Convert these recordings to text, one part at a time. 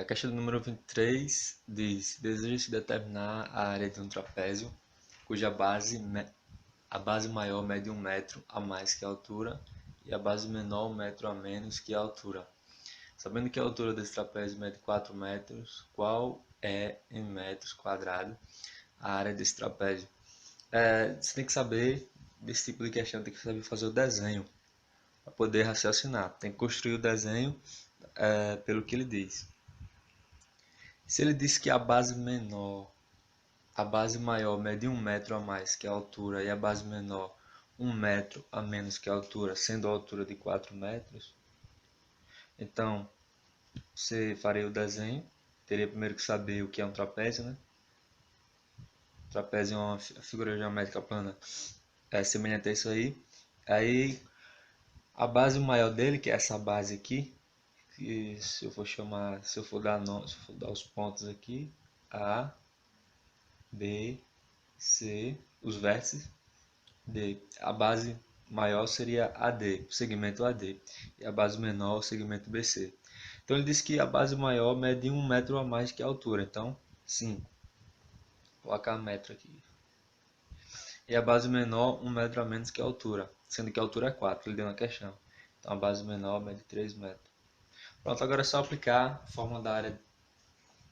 A questão número 23 diz: deseja-se determinar a área de um trapézio cuja a base maior mede 1 metro a mais que a altura e a base menor 1 metro a menos que a altura. Sabendo que a altura desse trapézio mede 4 metros, qual é, em metros quadrados, a área desse trapézio? Você tem que saber, desse tipo de questão, tem que saber fazer o desenho para poder raciocinar. Tem que construir o desenho pelo que ele diz. Se ele diz que a base maior mede 1 metro a mais que a altura e a base menor 1 metro a menos que a altura, sendo a altura de 4 metros, então você faria o desenho. Teria primeiro que saber o que é um trapézio, né? Trapézio é uma figura geométrica plana semelhante a isso aí. Aí a base maior dele, que é essa base aqui, que se eu for dar os pontos aqui, A, B, C, os vértices, D. A base maior seria AD, o segmento AD, e a base menor, o segmento BC. Então ele diz que a base maior mede 1 metro a mais que a altura, então 5. Vou colocar metro aqui. E a base menor 1 metro a menos que a altura, sendo que a altura é 4, ele deu na questão. Então a base menor mede 3 metros. Pronto, agora é só aplicar a fórmula da área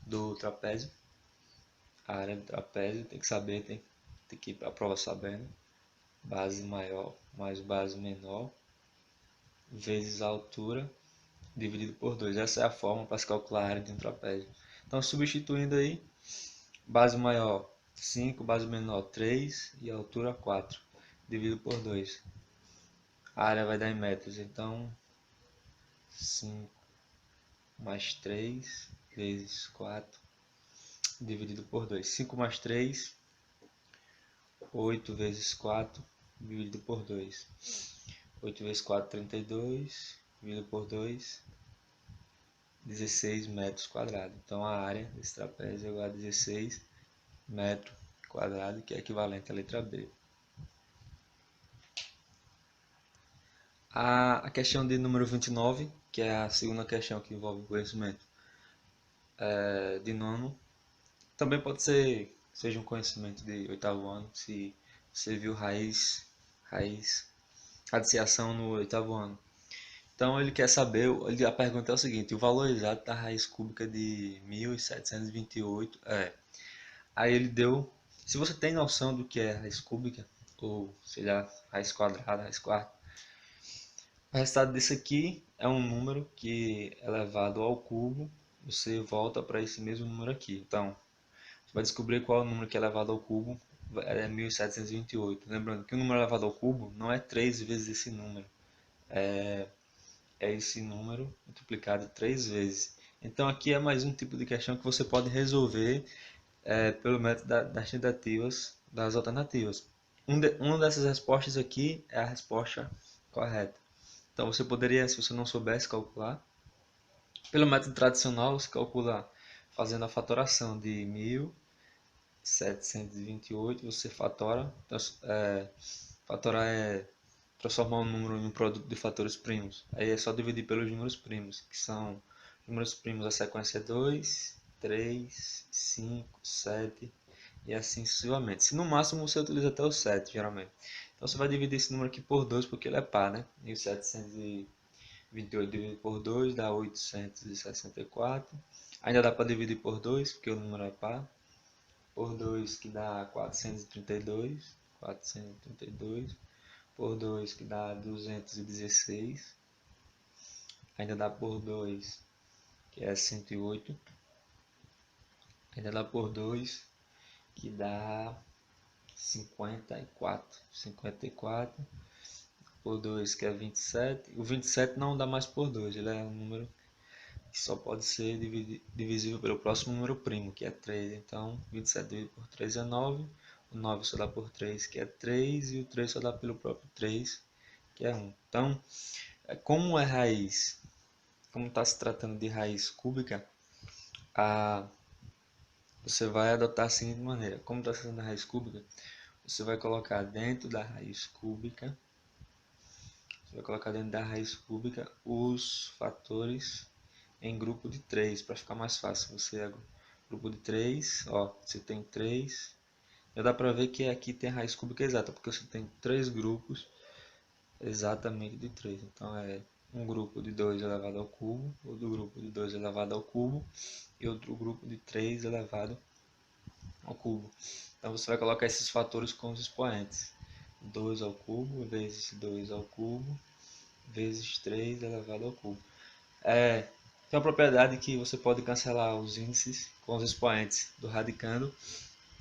do trapézio. A área do trapézio tem que saber, tem que ir para a prova sabendo. Base maior mais base menor vezes a altura dividido por 2. Essa é a fórmula para se calcular a área de um trapézio. Então, substituindo aí, base maior 5, base menor 3 e a altura 4, dividido por 2. A área vai dar em metros, então 5 mais 3 vezes 4, dividido por 2. 5 mais 3, 8 vezes 4, dividido por 2. 8 vezes 4, 32, dividido por 2, 16 metros quadrados. Então a área desse trapézio é igual a 16 metros quadrados, que é equivalente à letra B. A questão de número 29, que é a segunda questão que envolve o conhecimento de nono, também pode ser seja um conhecimento de oitavo ano, se você viu radiciação no oitavo ano. Então ele quer saber, a pergunta é o seguinte: o valor exato da raiz cúbica de 1728 é. Aí ele deu, se você tem noção do que é raiz cúbica, ou seja, raiz quadrada, raiz quarta, o resultado disso aqui é um número que é elevado ao cubo, você volta para esse mesmo número aqui. Então, você vai descobrir qual é o número que é elevado ao cubo, é 1728. Lembrando que o número elevado ao cubo não é 3 vezes esse número, é esse número multiplicado 3 vezes. Então aqui é mais um tipo de questão que você pode resolver pelo método das tentativas das alternativas. Uma dessas respostas aqui é a resposta correta. Então você poderia, se você não soubesse calcular, pelo método tradicional você calcula fazendo a fatoração de 1728, você fatora. Fatorar é transformar um número em um produto de fatores primos. Aí é só dividir pelos números primos, que são números primos, a sequência é 2, 3, 5, 7 e assim sucessivamente. Se no máximo você utiliza até o 7, geralmente. Então você vai dividir esse número aqui por 2, porque ele é par, né? 1728 dividido por 2 dá 864. Ainda dá para dividir por 2, porque o número é par. Por 2 que dá 432. 432 por 2 que dá 216, ainda dá por 2 que é 108, ainda dá por 2 que dá 54 por 2 que é 27. O 27 não dá mais por 2, ele é um número que só pode ser divisível pelo próximo número primo, que é 3. Então 27 dividido por 3 é 9, o 9 só dá por 3, que é 3, e o 3 só dá pelo próprio 3, que é 1. Então, como é raiz, como está se tratando de raiz cúbica, você vai adotar a seguinte maneira: como está se tratando de raiz cúbica, você vai colocar dentro da raiz cúbica, os fatores em grupo de 3, para ficar mais fácil. Você é grupo de 3, ó, você tem 3. Já dá para ver que aqui tem a raiz cúbica exata, porque você tem 3 grupos exatamente de 3. Então é um grupo de 2 elevado ao cubo, outro grupo de 2 elevado ao cubo e outro grupo de 3 elevado ao cubo. Então você vai colocar esses fatores com os expoentes. 2 ao cubo vezes 2 ao cubo vezes 3 elevado ao cubo. Tem uma propriedade que você pode cancelar os índices com os expoentes do radicando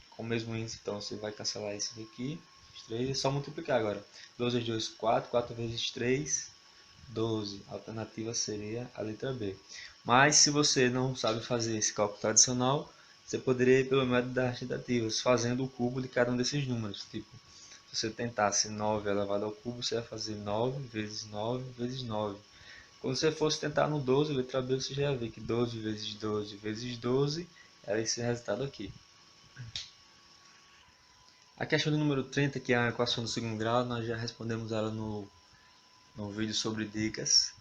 com o mesmo índice. Então você vai cancelar isso aqui, 3, é só multiplicar agora. 2 vezes 2, 4, 4 vezes 3, 12. A alternativa seria a letra B. Mas se você não sabe fazer esse cálculo tradicional, você poderia ir pelo método das tentativas, fazendo o cubo de cada um desses números. Tipo, se você tentasse 9 elevado ao cubo, você ia fazer 9 vezes 9 vezes 9. Quando você fosse tentar no 12, letra B, você já ia ver que 12 vezes 12 vezes 12 era esse resultado aqui. A questão do número 30, que é a equação do segundo grau, nós já respondemos ela no vídeo sobre dicas,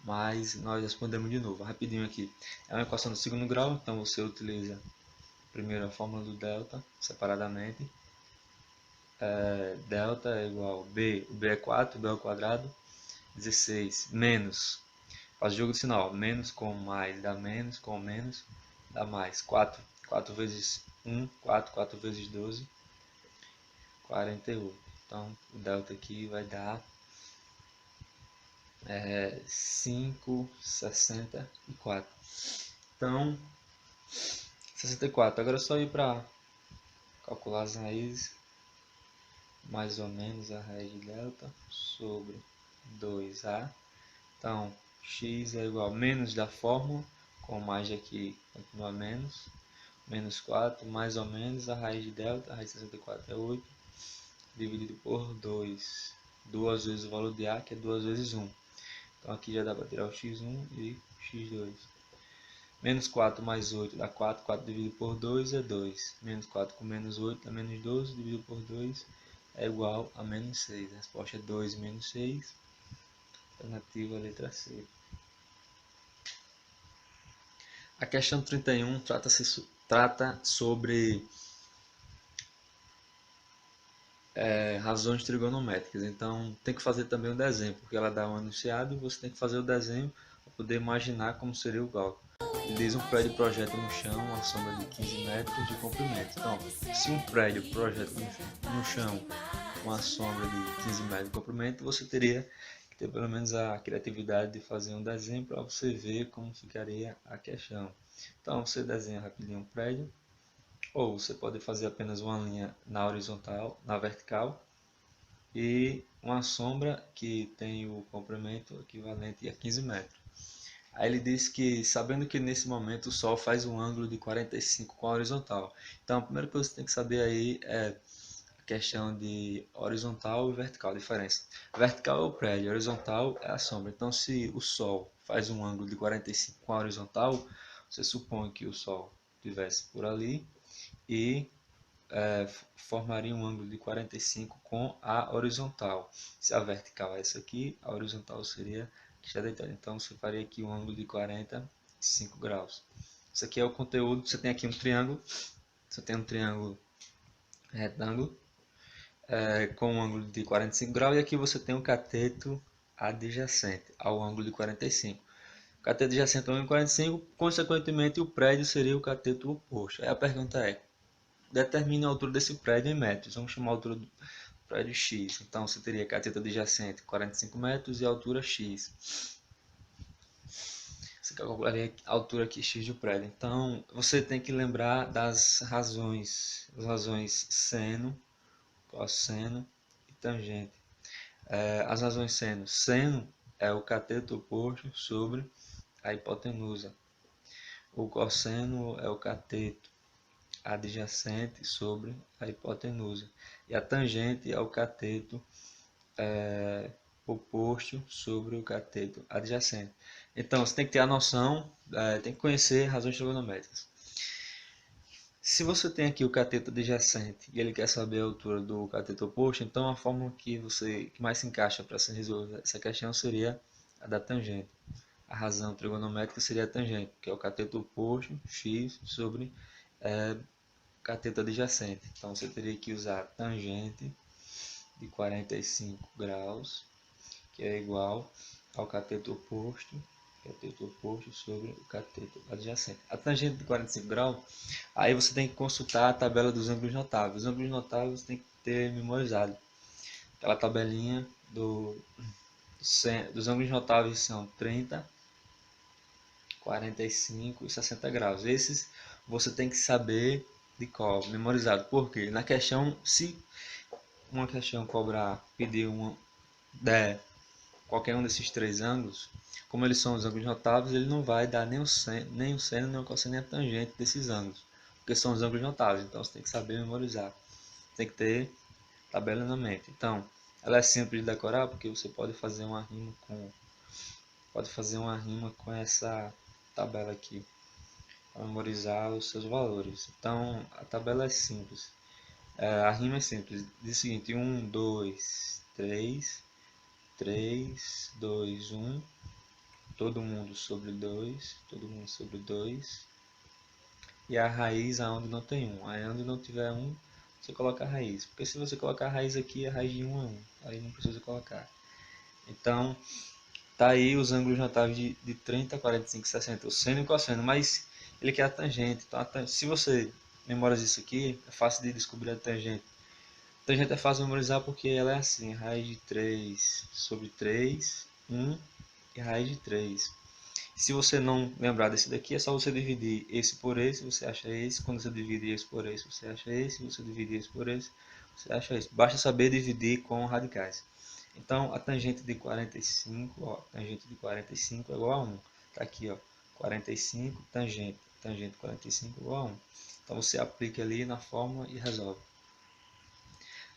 mas nós respondemos de novo, rapidinho aqui. É uma equação do segundo grau, então você utiliza primeiro a fórmula do delta, separadamente. Delta é igual a B, o B é 4, B ao quadrado, 16, menos, faz o jogo de sinal, menos com mais dá menos, com menos dá mais, 4, 4 vezes 1, 4, 4 vezes 12, 48. Então o delta aqui vai dar 5,64. Então, 64. Agora é só ir para calcular as raízes. Mais ou menos a raiz de delta sobre 2a. Então, x é igual a menos da fórmula, com mais aqui continua menos. Menos 4, mais ou menos a raiz de delta, a raiz de 64 é 8, dividido por 2. Duas vezes o valor de a, que é 2 vezes 1. Então aqui já dá para tirar o x1 e x2. Menos 4 mais 8 dá 4. 4 dividido por 2 é 2. Menos 4 com menos 8 dá menos 12. Dividido por 2 é igual a menos 6. A resposta é 2 menos 6. Alternativa letra C. A questão 31 trata sobre razões trigonométricas. Então tem que fazer também o desenho, porque ela dá um enunciado e você tem que fazer o desenho para poder imaginar como seria o cálculo. Ele diz um prédio projeta no chão uma sombra de 15 metros de comprimento. Então, se um prédio projeta no chão uma sombra de 15 metros de comprimento, você teria que ter pelo menos a criatividade de fazer um desenho para você ver como ficaria a questão. Então, você desenha rapidinho um prédio, ou você pode fazer apenas uma linha na horizontal, na vertical, e uma sombra que tem o comprimento equivalente a 15 metros. Aí ele diz que, sabendo que nesse momento o Sol faz um ângulo de 45 com a horizontal. Então, a primeira coisa que você tem que saber aí é a questão de horizontal e vertical, a diferença. Vertical é o prédio, horizontal é a sombra. Então, se o Sol faz um ângulo de 45 com a horizontal, você supõe que o Sol estivesse por ali e formaria um ângulo de 45 com a horizontal. Se a vertical é essa aqui, a horizontal seria que está deitada. Então você faria aqui um ângulo de 45 graus. Isso aqui é o conteúdo. Você tem aqui um triângulo. Você tem um triângulo retângulo com um ângulo de 45 graus. E aqui você tem um cateto adjacente ao ângulo de 45. O cateto adjacente ao ângulo de 45, consequentemente o prédio seria o cateto oposto. Aí a pergunta é: determine a altura desse prédio em metros. Vamos chamar a altura do prédio x. Então você teria cateto adjacente 45 metros e a altura x. Você calcularia a altura aqui x do prédio. Então você tem que lembrar das razões, as razões seno, cosseno e tangente. As razões seno. Seno é o cateto oposto sobre a hipotenusa. O cosseno é o cateto adjacente sobre a hipotenusa. E a tangente é o cateto oposto sobre o cateto adjacente. Então, você tem que ter a noção, tem que conhecer razões trigonométricas. Se você tem aqui o cateto adjacente e ele quer saber a altura do cateto oposto, então a fórmula que mais se encaixa para se resolver essa questão seria a da tangente. a razão trigonométrica seria a tangente, que é o cateto oposto, x, sobre cateto adjacente. Então você teria que usar a tangente de 45 graus, que é igual ao cateto oposto sobre o cateto adjacente. A tangente de 45 graus, aí você tem que consultar a tabela dos ângulos notáveis. Os ângulos notáveis você tem que ter memorizado. Aquela tabelinha dos ângulos notáveis são 30, 45 e 60 graus. Esses você tem que saber de cor, memorizado. Por quê? Na questão, se uma questão pedir qualquer um desses três ângulos, como eles são os ângulos notáveis, ele não vai dar nem o seno, nem o cosseno, nem a tangente desses ângulos, porque são os ângulos notáveis. Então você tem que saber memorizar, tem que ter tabela na mente. Então, ela é simples de decorar porque você pode fazer uma rima com essa tabela aqui, para memorizar os seus valores. Então, a tabela é simples. A rima é simples. Diz o seguinte: 1, 2, 3, 3, 2, 1, todo mundo sobre 2, todo mundo sobre 2, e a raiz aonde não tem 1. Aí onde não tiver 1, você coloca a raiz. Porque se você colocar a raiz aqui, a raiz de 1 é 1. Aí não precisa colocar. Então, tá aí os ângulos notáveis de 30, 45, 60, o seno e o cosseno, mas ele quer a tangente. Então, se você memoriza isso aqui, é fácil de descobrir a tangente. A tangente é fácil de memorizar porque ela é assim: raiz de 3 sobre 3, 1 e raiz de 3. Se você não lembrar desse daqui, é só você dividir esse por esse, você acha esse. Quando você divide esse por esse, você acha esse. Você divide esse por esse, você acha esse. Basta saber dividir com radicais. Então, a tangente de 45, ó, tangente de 45 é igual a 1. Tá aqui, ó, 45, tangente 45 é igual a 1. Então, você aplica ali na fórmula e resolve.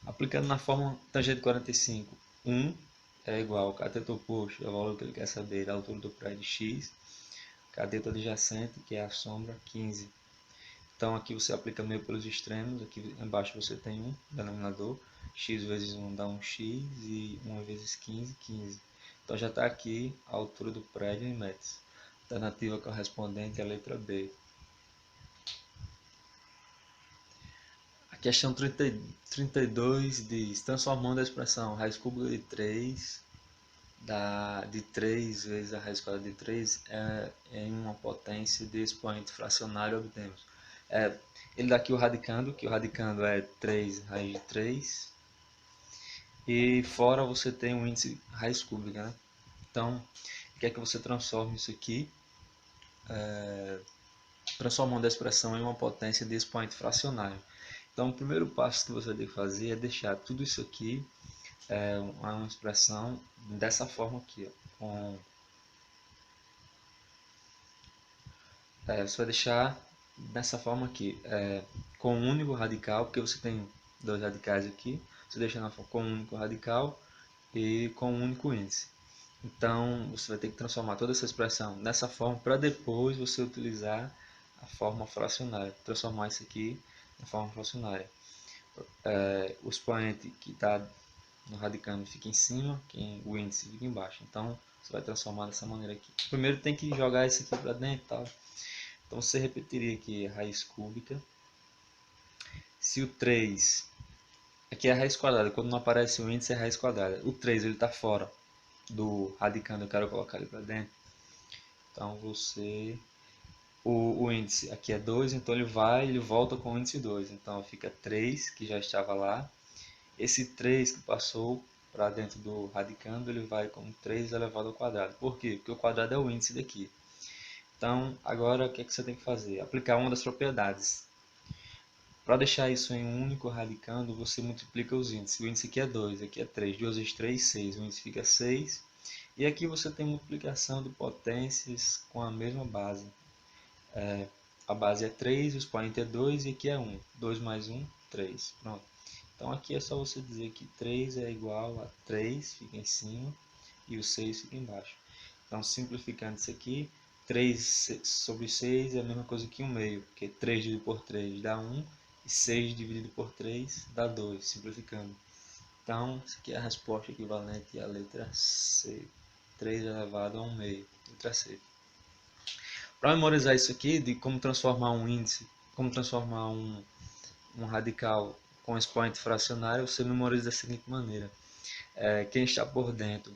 Aplicando na fórmula, tangente de 45, 1 é igual ao cateto oposto, é o valor que ele quer saber da altura do prédio x, cateto adjacente, que é a sombra, 15. Então aqui você aplica meio pelos extremos, aqui embaixo você tem 1, denominador, x vezes 1 dá 1x e 1 vezes 15, 15. Então já está aqui a altura do prédio em metros. Alternativa correspondente é a letra B. A questão 32 diz: transformando a expressão raiz cúbica de 3 de 3 vezes a raiz quadrada de 3 em uma potência de expoente fracionário, obtemos. Ele dá aqui o radicando, que o radicando é 3 raiz de 3, e fora você tem o índice raiz cúbica, né? Então, quer que você transforme isso aqui, transformando a expressão em uma potência de expoente fracionário. Então, o primeiro passo que você tem que fazer é deixar tudo isso aqui, uma expressão dessa forma aqui, ó, você vai deixar dessa forma aqui, com um único radical, porque você tem dois radicais aqui, você deixa na forma com um único radical e com um único índice. Então, você vai ter que transformar toda essa expressão nessa forma para depois você utilizar a forma fracionária, transformar isso aqui na forma fracionária. O expoente que está no radicando fica em cima, o índice fica embaixo. Então, você vai transformar dessa maneira aqui. Primeiro tem que jogar isso aqui para dentro, tá? Então você repetiria aqui a raiz cúbica. Se o 3, aqui é a raiz quadrada, quando não aparece o índice é a raiz quadrada. O 3 ele está fora do radicando, eu quero colocar ele para dentro. Então o índice aqui é 2, então ele volta com o índice 2. Então fica 3, que já estava lá. Esse 3 que passou para dentro do radicando, ele vai como 3 elevado ao quadrado. Por quê? Porque o quadrado é o índice daqui. Então, agora o que é que você tem que fazer? Aplicar uma das propriedades. Para deixar isso em um único radicando, você multiplica os índices. O índice aqui é 2, aqui é 3. 2 vezes 3, 6. O índice fica 6. E aqui você tem multiplicação de potências com a mesma base. A base é 3, o expoente é 2 e aqui é 1. 2 mais 1, 3. Pronto. Então aqui é só você dizer que 3 é igual a 3, fica em cima, e o 6 fica embaixo. Então simplificando isso aqui, 3 sobre 6 é a mesma coisa que 1 meio, porque 3 dividido por 3 dá 1, e 6 dividido por 3 dá 2, simplificando. Então, isso aqui é a resposta equivalente à letra C, 3 elevado a 1 meio. letra C. Para memorizar isso aqui, de como transformar um índice, como transformar um radical com expoente fracionário, você memoriza da seguinte maneira. Quem está por dentro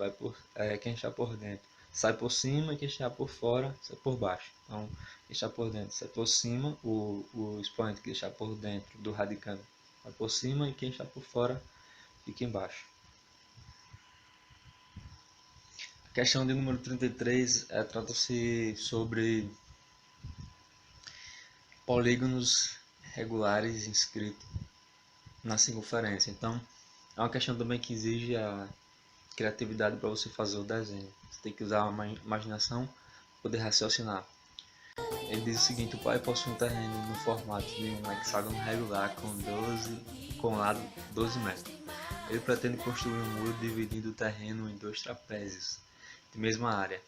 quem está por dentro sai por cima e quem está por fora sai por baixo. Então, quem está por dentro sai por cima, o expoente que está por dentro do radicando vai por cima e quem está por fora fica embaixo. A questão de número 33 trata-se sobre polígonos regulares inscritos na circunferência. Então, é uma questão também que exige a criatividade para você fazer o desenho. Você tem que usar a imaginação para poder raciocinar. Ele diz o seguinte: o pai possui um terreno no formato de um hexágono regular com lado 12 metros. Ele pretende construir um muro dividindo o terreno em dois trapézios de mesma área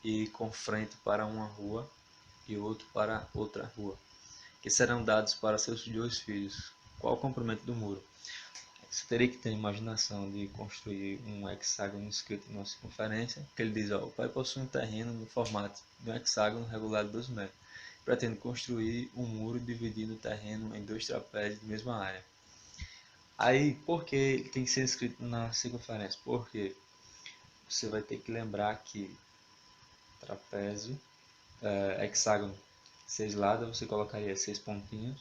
e com frente para uma rua e outro para outra rua, que serão dados para seus dois filhos. Qual o comprimento do muro? Você teria que ter a imaginação de construir um hexágono escrito numa circunferência, que ele diz, ó, o pai possui um terreno no formato de um hexágono regular de 2 metros. Pretende construir um muro dividindo o terreno em dois trapézios de mesma área. Aí, por que ele tem que ser escrito na circunferência? Porque você vai ter que lembrar que trapézio, hexágono, 6 lados, você colocaria 6 pontinhos.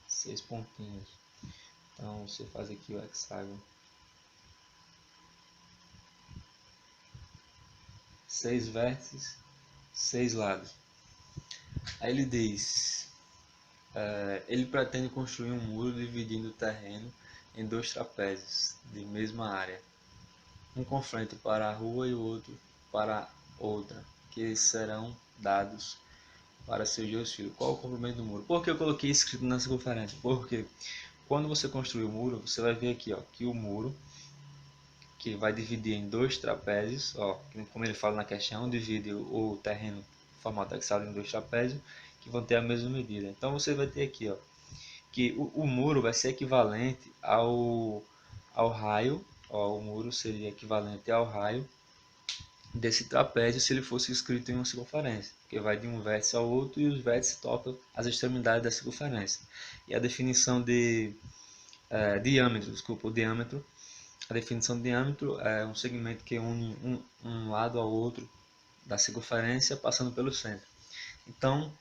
6 pontinhos. Então, você faz aqui o hexágono. 6 vértices, 6 lados. Aí ele diz, ele pretende construir um muro dividindo o terreno em dois trapézios de mesma área, um com frente para a rua e o outro para outra, que serão dados para seus dois filhos. Qual o comprimento do muro? Por que eu coloquei escrito na circunferência? Porque quando você construir o muro, você vai ver aqui, ó, que o muro que vai dividir em dois trapézios, ó, como ele fala na questão, divide o terreno formato hexágono em dois trapézios que vão ter a mesma medida. Então você vai ter aqui, ó, que o muro vai ser equivalente ao raio, ó, o muro seria equivalente ao raio desse trapézio se ele fosse escrito em uma circunferência, porque vai de um vértice ao outro e os vértices tocam as extremidades da circunferência. E a definição de diâmetro, desculpa, o diâmetro. A definição de diâmetro é um segmento que une um lado ao outro da circunferência passando pelo centro. Então,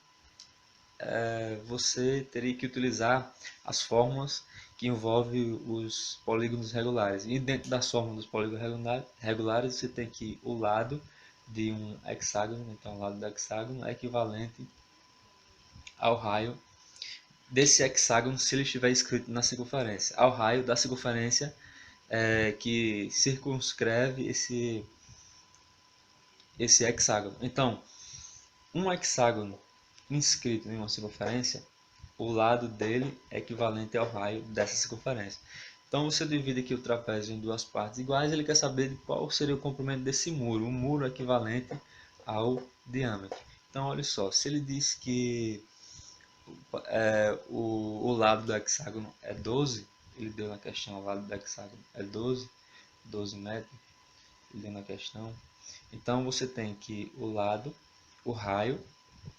você teria que utilizar as fórmulas que envolvem os polígonos regulares. E dentro das fórmulas dos polígonos regulares, você tem que o lado de um hexágono, então o lado do hexágono é equivalente ao raio desse hexágono se ele estiver escrito na circunferência, ao raio da circunferência que circunscreve esse hexágono. Então, um hexágono inscrito em uma circunferência, o lado dele é equivalente ao raio dessa circunferência. Então você divide aqui o trapézio em duas partes iguais, ele quer saber de qual seria o comprimento desse muro, um muro equivalente ao diâmetro. Então olha só, se ele diz que o lado do hexágono é 12, ele deu na questão, o lado do hexágono é 12 metros, ele deu na questão. Então você tem que o raio,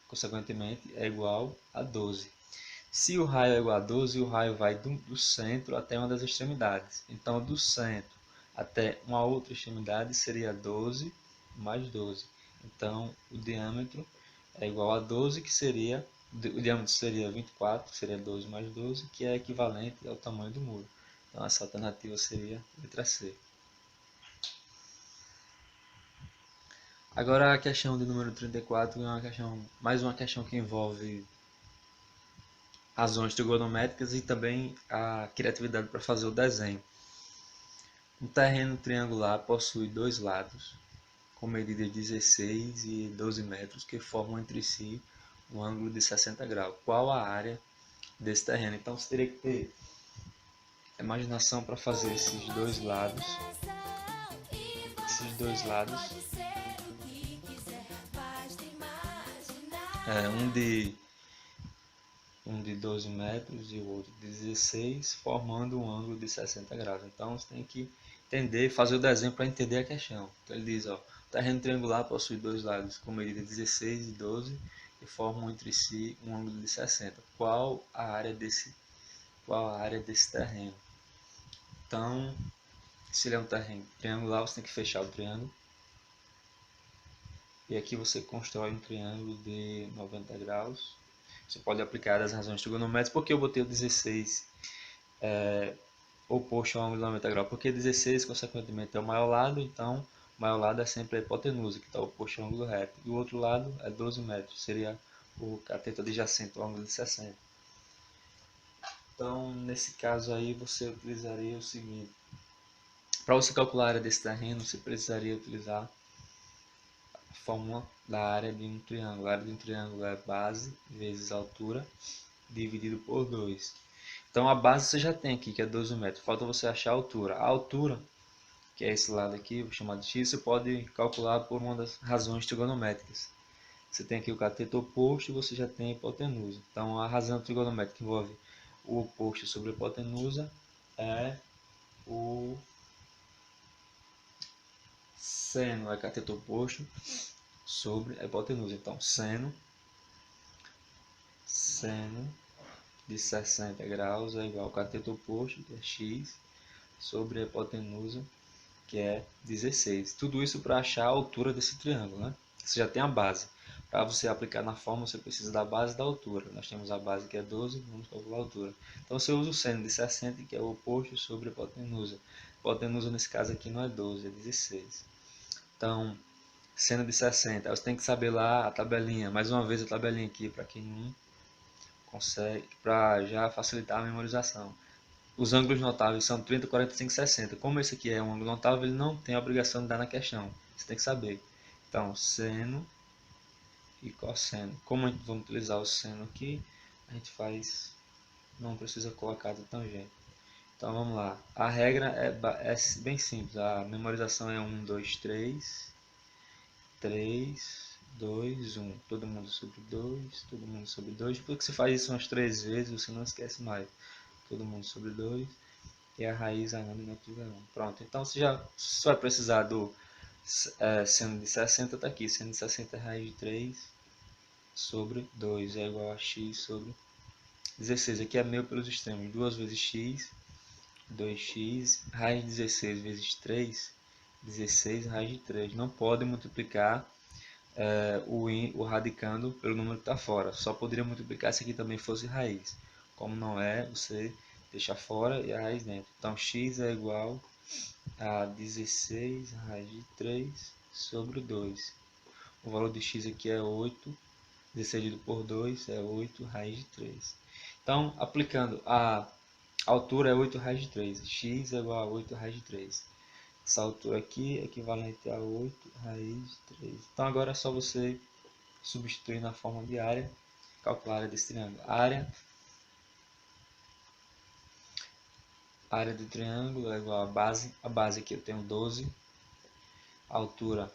consequentemente, é igual a 12. Se o raio é igual a 12, o raio vai do centro até uma das extremidades. Então, do centro até uma outra extremidade seria 12 mais 12. Então, o diâmetro é igual a 12, que seria, o diâmetro seria 24, seria 12 mais 12, que é equivalente ao tamanho do muro. Então, essa alternativa seria a letra C. Agora a questão de número 34 é mais uma questão que envolve razões trigonométricas e também a criatividade para fazer o desenho. Um terreno triangular possui dois lados, com medidas 16 e 12 metros, que formam entre si um ângulo de 60 graus. Qual a área desse terreno? Então você teria que ter imaginação para fazer esses dois lados. Um de 12 metros e o outro de 16, formando um ângulo de 60 graus. Então você tem que entender, fazer o desenho para entender a questão. Então ele diz, ó, O terreno triangular possui dois lados com medida 16 e 12 e formam entre si um ângulo de 60. Qual a área desse terreno? Então, se ele é um terreno triangular, você tem que fechar o triângulo. E aqui você constrói um triângulo de 90 graus. Você pode aplicar as razões trigonométricas. Por que eu botei o 16 oposto ao ângulo de 90 graus? Porque 16, consequentemente, é o maior lado, então o maior lado é sempre a hipotenusa, que está oposto ao ângulo reto. E o outro lado é 12 metros, seria o cateto adjacente ao ângulo de 60. Então, nesse caso aí, você utilizaria o seguinte. Para você calcular a área desse terreno, você precisaria utilizar a fórmula da área de um triângulo. A área de um triângulo é base vezes altura dividido por 2. Então a base você já tem aqui, que é 12 metros. Falta você achar a altura. A altura, que é esse lado aqui, vou chamar de x, você pode calcular por uma das razões trigonométricas. Você tem aqui o cateto oposto e você já tem a hipotenusa. Então a razão trigonométrica que envolve o oposto sobre a hipotenusa é o seno, é cateto oposto sobre a hipotenusa. Então seno de 60 graus é igual ao cateto oposto, que é x, sobre a hipotenusa, que é 16. Tudo isso para achar a altura desse triângulo, né? Você já tem a base. Para você aplicar na fórmula, você precisa da base e da altura. Nós temos a base que é 12, vamos calcular a altura. Então você usa o seno de 60, que é o oposto sobre a hipotenusa. A hipotenusa nesse caso aqui não é 12, é 16. Então, seno de 60. Você tem que saber lá a tabelinha. Mais uma vez a tabelinha aqui, para quem não consegue, para já facilitar a memorização. Os ângulos notáveis são 30, 45 e 60. Como esse aqui é um ângulo notável, ele não tem a obrigação de dar na questão. Você tem que saber. Então, seno e cosseno. Como a gente vai utilizar o seno aqui, a gente faz, não precisa colocar a tangente. Então vamos lá. A regra é bem simples. A memorização é 1, 2, 3, 3, 2, 1. Todo mundo sobre 2, todo mundo sobre 2. Depois que você faz isso umas 3 vezes, você não esquece mais. Todo mundo sobre 2. E a raiz a negativa 1. Pronto, então você já só vai precisar do seno de 60, está aqui. Seno de 60 é raiz de 3 sobre 2 é igual a x sobre 16. Aqui é meio pelos extremos. 2 vezes x, 2x, raiz de 16 vezes 3, 16 raiz de 3. Não pode multiplicar o radicando pelo número que está fora. Só poderia multiplicar se aqui também fosse raiz. Como não é, você deixa fora e a raiz dentro. Então x é igual a 16 raiz de 3 sobre 2. O valor de x aqui é 8. 16 dividido por 2 é 8 raiz de 3. Então, aplicando a altura é 8 raiz de 3. X é igual a 8 raiz de 3. Essa altura aqui é equivalente a 8 raiz de 3. Então agora é só você substituir na forma de área, calcular a área desse triângulo. A área do triângulo é igual a base aqui eu tenho 12, a altura,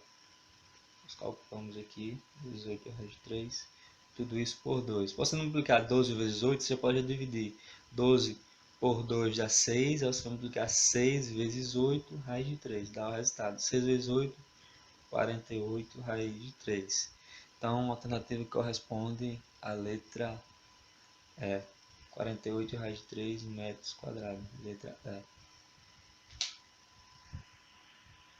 nós calculamos aqui, 18 raiz de 3, tudo isso por 2. Se você não multiplicar 12 vezes 8, você pode dividir 12 por 2 dá 6, aí você vai multiplicar 6 vezes 8 raiz de 3, dá o resultado, 6 vezes 8, 48 raiz de 3. Então, a alternativa corresponde à letra E, 48 raiz de 3 metros quadrados, letra E.